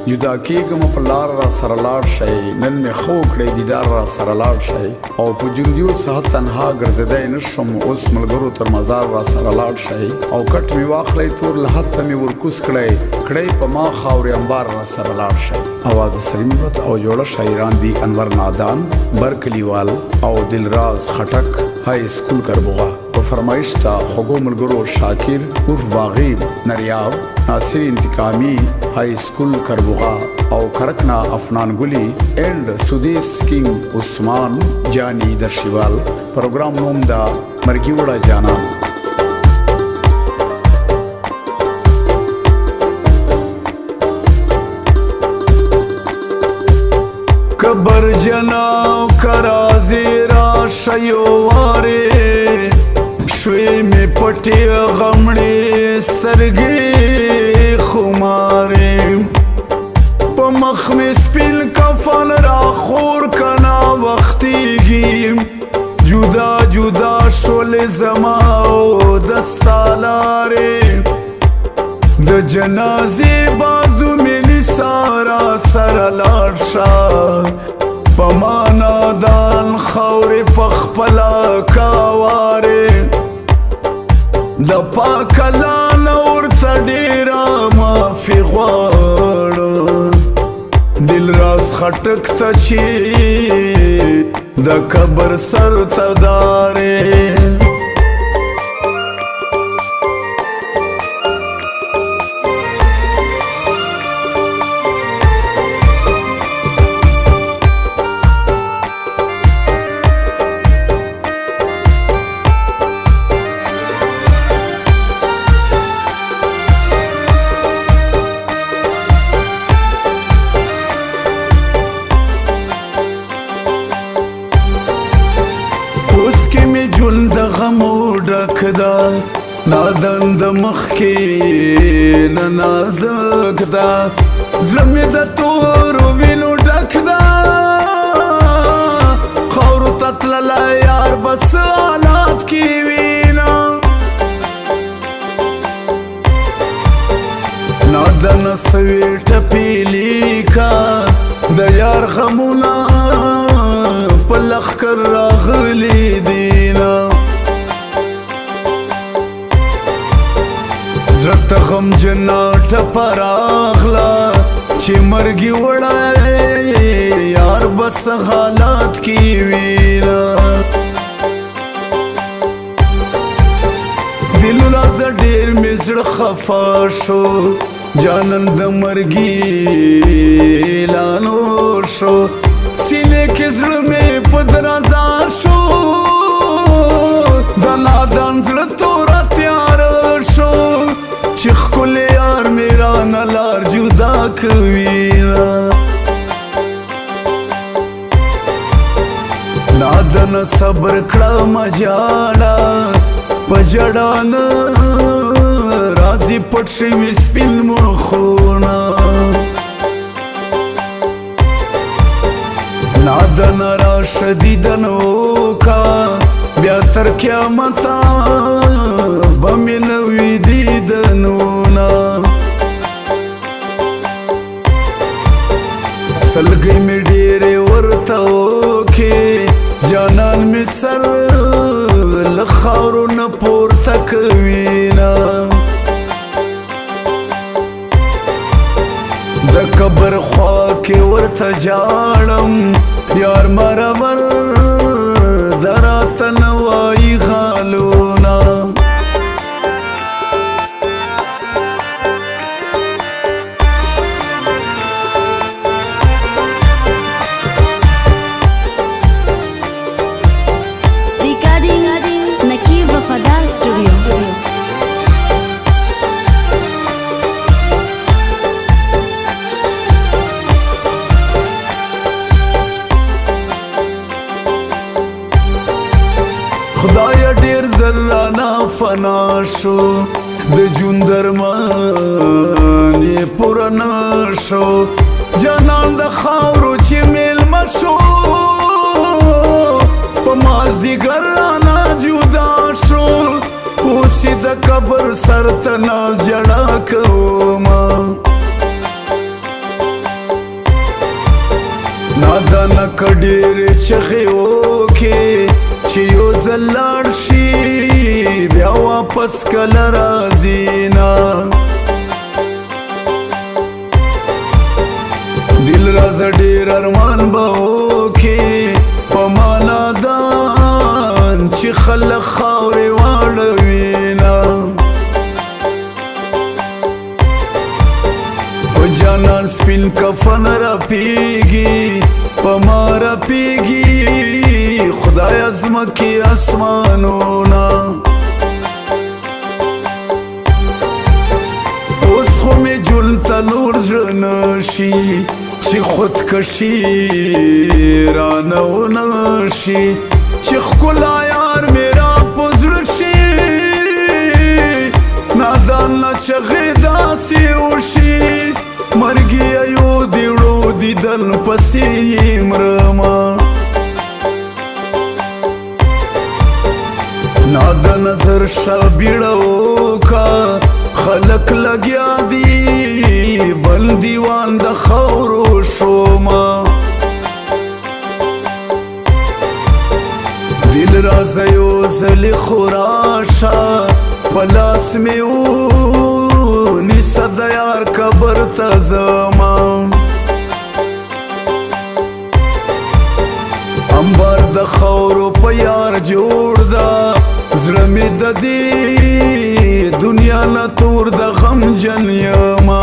جدا کېږم په لار را سره لاړ شئ نن مې ښه وکړئ دیدار را سره لاړ شئ او په جنګیو ساعت تنها ګرځېدی نه شم اوس ملګرو تر مزار را سره لاړ شئ او کټ مې واخلئ تور لحد ته مې ورکوز کړئ په ما خاورې انبار را سره لاړ شئ. آواز سلیم رت او جوړه شاعران دي انور نادان، برکلیوال او دلراز خټک، های سکول کربوغا. په فرمایش تا خوږو ملګرو شاکر عرف باغی نریاب، ناصر انتقامی، های سکول کربوغا او کرکنا افنان گلی اینڈ سودیس کنگ عثمان جانی درشیوال. پروگرام نوم دا مرگی وڑا جانان. کبر جناو کرازی را شیواری شوی می پٹی غمڑی سرگی خماری پا مخ می سپین کفن را خور کنا وقتی گیم جدا جدا شول زماو دستالاری د جنازی بازو ملی سارا سر لارشا پمانا دان خوری پخپلا کاواری د پاکلان ورته ډیره معافي غواړم دل راز خټک ته چې د قبر سر ته دارې غمو ډک دا نادان د مخ کې نه نازک دا زړه مې د تورو وینو ډک دا خاورو ته تللی یار بس حالات کې وینا نادان سوي ټپې لیکا د یار غمونه په لښکر راغلي دینا زړه ته غم جناټه پراغله چې مرګي وړی یار بس حالات کې وینا دلو لازه ډېر مې زړه خفا شو جانان د مرګي اعلان وشو سینې کې زړه مې په درازا شو د نادان زړه توره تیاره شو چې ښکلی یار مې رانه لار جدا کوینه نادانه صبر کړه مجاله په ژړا نه راځي پټ شوي سپین مخونه نادانه راشه دیدن وکړه بیا تر قیامته به مې نه وي دیدنونه سلګۍ مې ډېرې ورته وکړې جانان مې سر له خاورو نه پورته کوینه د قبر خوا کې ورته جاړم یار مرمر دراته نه وایي غالونه خدای ډیر زرانا فنا شو د جون درمان یې پوره نه شو جانان د خاورو چې میلمه شو په مازدیګر رانه جدا شو اوس یې د قبر سر ته ناز ژړا کومه چغې وکې چې یو ځل لاړ شي بیا واپس کله راځي نه دل راځه ډېر ارمان به وکې په ما نادان چې خلک خاورې واړوي نه په جانان سپین کفن رپېږي په ما رپېږي خدایه ځمکې اسمانونه اوس خو مې ژوند ته نور زړه نشي چې خودکشي رانه ونه شي چې ښکلا یار مې را په زړه شي نادان نه چغې داسې وشي مرګي یو دې وړو دیدن پسې مرمه ناد نظر شبیړه وکا خلق لګیا دي بل دیوان د خاورو شوما دل راځه یو ځلې خو راشه په لاس مې ونیسه د یار قبر ته ځمه انبار د خاورو په یار جوړ ده زړه مې د دې دنیا نه تور د غم جن یمه